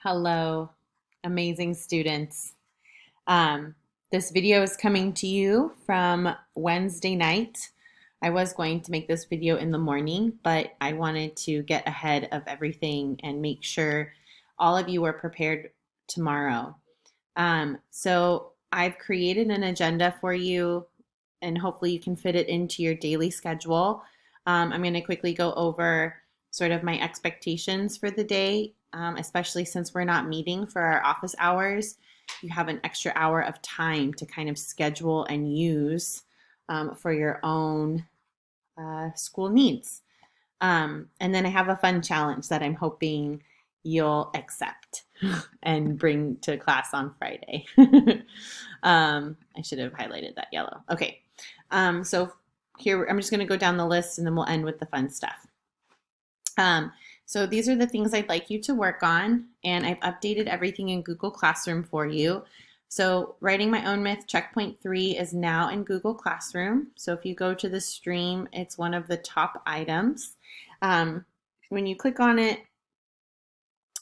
Hello, amazing students. Um, this video is coming to you from Wednesday night. I was going to make this video in the morning, but I wanted to get ahead of everything and make sure all of you are prepared tomorrow. So I've created an agenda for you, and hopefully you can fit it into your daily schedule. I'm going to quickly go over sort of my expectations for the day, especially since we're not meeting for our office hours. You have an extra hour of time to kind of schedule and use for your own school needs. And then I have a fun challenge that I'm hoping you'll accept and bring to class on Friday. I should have highlighted that yellow. Okay. So here, I'm just going to go down the list and then we'll end with the fun stuff. So these are the things I'd like you to work on, and I've updated everything in Google Classroom for you. So writing my own myth, checkpoint 3 is now in Google Classroom. So if you go to the stream, it's one of the top items. When you click on it,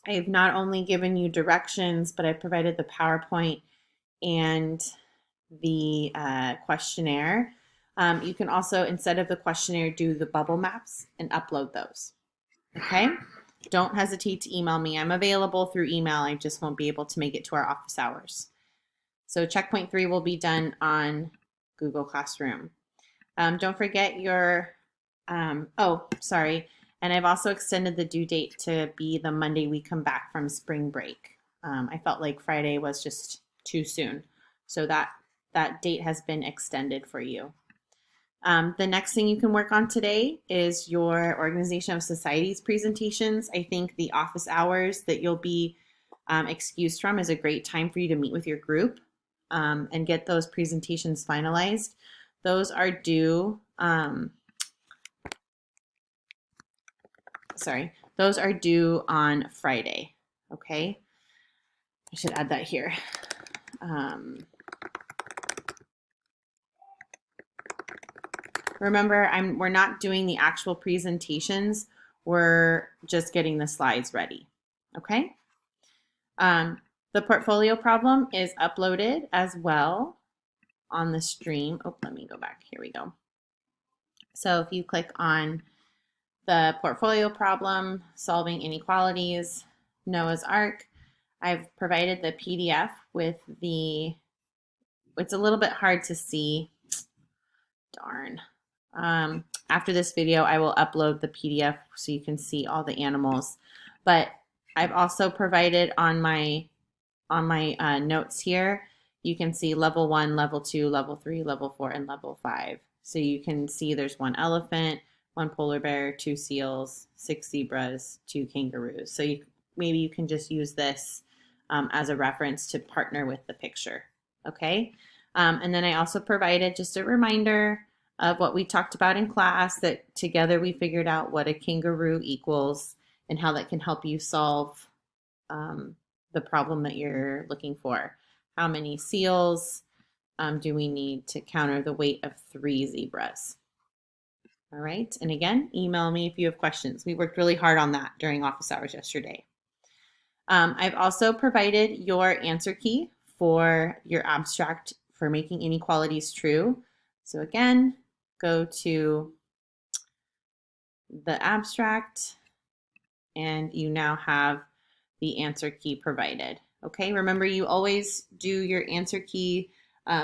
I've not only given you directions, but I've provided the PowerPoint and the questionnaire. You can also, instead of the questionnaire, do the bubble maps and upload those. Okay? Don't hesitate to email me. I'm available through email. I just won't be able to make it to our office hours. So checkpoint 3 will be done on Google Classroom. Don't forget your, sorry. And I've also extended the due date to be the Monday we come back from spring break. I felt like Friday was just too soon. So that date has been extended for you. The next thing you can work on today is your Organization of Societies presentations. I think the office hours that you'll be excused from is a great time for you to meet with your group and get those presentations finalized. Those are due, those are due on Friday, okay? I should add that here. Remember, we're not doing the actual presentations. We're just getting the slides ready, okay? The portfolio problem is uploaded as well on the stream. Oh, let me go back. Here we go. So if you click on the portfolio problem, solving inequalities, Noah's Ark, I've provided the PDF with it's a little bit hard to see. Darn. After this video, I will upload the PDF so you can see all the animals. But I've also provided on my notes here, you can see level 1, level 2, level 3, level 4, and level 5. So you can see there's 1 elephant, 1 polar bear, 2 seals, 6 zebras, 2 kangaroos. So maybe you can just use this as a reference to partner with the picture. Okay. And then I also provided just a reminder of what we talked about in class, that together we figured out what a kangaroo equals and how that can help you solve the problem that you're looking for. How many seals do we need to counter the weight of 3 zebras? All right, and again, email me if you have questions. We worked really hard on that during office hours yesterday. I've also provided your answer key for your abstract for making inequalities true. So again, go to the abstract and you now have the answer key provided. Okay, remember you always do your answer key,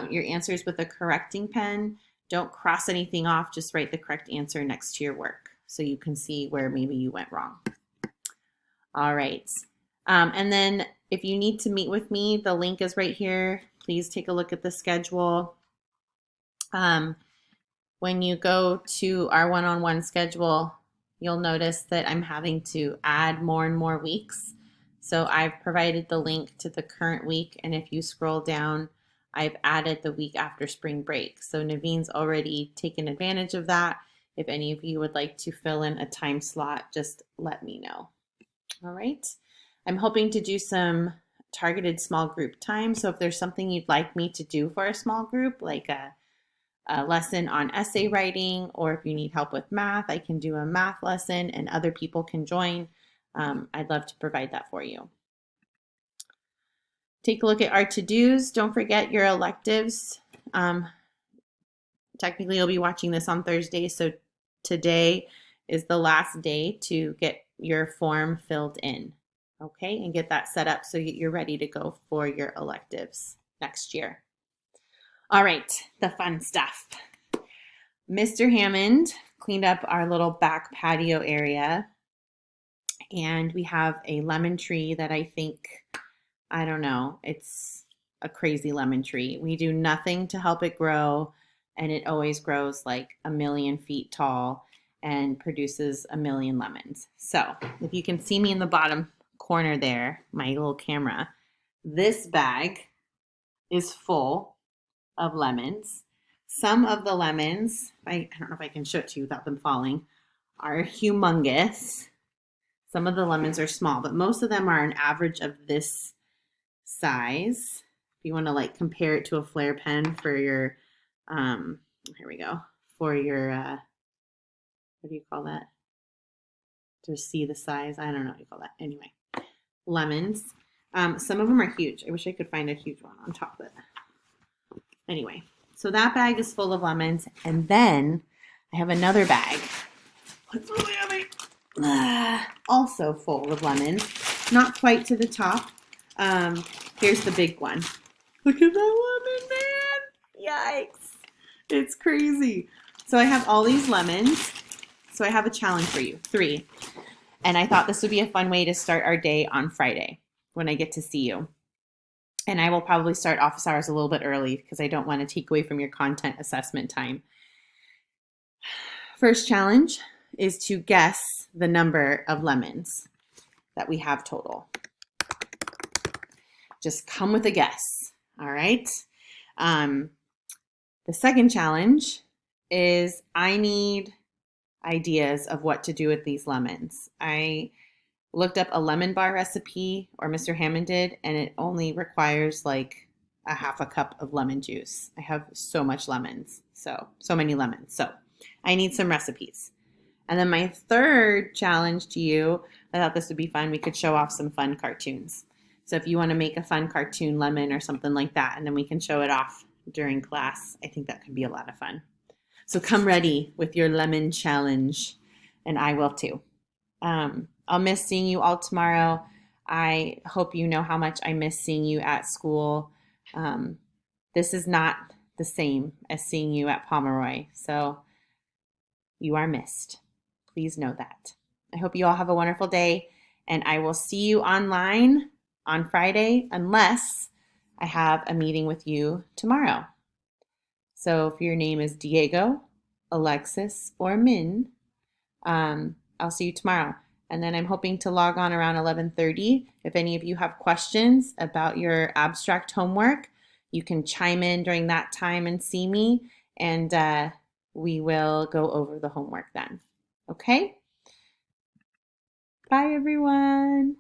your answers with a correcting pen. Don't cross anything off, just write the correct answer next to your work so you can see where maybe you went wrong. All right, and then if you need to meet with me, the link is right here. Please take a look at the schedule. When you go to our one-on-one schedule, you'll notice that I'm having to add more and more weeks. So I've provided the link to the current week, and if you scroll down, I've added the week after spring break. So Naveen's already taken advantage of that. If any of you would like to fill in a time slot, just let me know. All right. I'm hoping to do some targeted small group time. So if there's something you'd like me to do for a small group, like a lesson on essay writing, or if you need help with math, I can do a math lesson and other people can join. I'd love to provide that for you. take a look at our to-dos. Don't forget your electives. Technically, you'll be watching this on Thursday, so today is the last day to get your form filled in, okay? And get that set up so you're ready to go for your electives next year. All right, the fun stuff. Mr. Hammond cleaned up our little back patio area, and we have a lemon tree that I think, I don't know, it's a crazy lemon tree. We do nothing to help it grow, and it always grows like 1,000,000 feet tall and produces 1,000,000 lemons. So if you can see me in the bottom corner there, my little camera, this bag is full of lemons. Some of the lemons, I don't know if I can show it to you without them falling, are humongous. Some of the lemons are small, but most of them are an average of this size. If you want to like compare it to a Flair pen for your, here we go, for your, what do you call that? To see the size, I don't know what you call that. Anyway, lemons. Some of them are huge. I wish I could find a huge one on top of it. Anyway, so that bag is full of lemons, and then I have another bag. It's really heavy. Also full of lemons. Not quite to the top. Here's the big one. Look at that lemon, man. Yikes. It's crazy. So I have all these lemons. So I have a challenge for you, 3. And I thought this would be a fun way to start our day on Friday when I get to see you. And I will probably start office hours a little bit early because I don't want to take away from your content assessment time. First challenge is to guess the number of lemons that we have total. Just come with a guess, all right? The second challenge is I need ideas of what to do with these lemons. I looked up a lemon bar recipe, or Mr. Hammond did, and it only requires like a half a cup of lemon juice. I have so much lemons, so many lemons. So I need some recipes. And then my third challenge to you, I thought this would be fun. We could show off some fun cartoons. So if you want to make a fun cartoon lemon or something like that, and then we can show it off during class, I think that could be a lot of fun. So come ready with your lemon challenge, and I will too. I'll miss seeing you all tomorrow. I hope you know how much I miss seeing you at school. This is not the same as seeing you at Pomeroy, so you are missed. Please know that. I hope you all have a wonderful day, and I will see you online on Friday unless I have a meeting with you tomorrow. So if your name is Diego, Alexis, or Min, I'll see you tomorrow. And then I'm hoping to log on around 11:30. If any of you have questions about your abstract homework, you can chime in during that time and see me, and we will go over the homework then. Okay? Bye, everyone.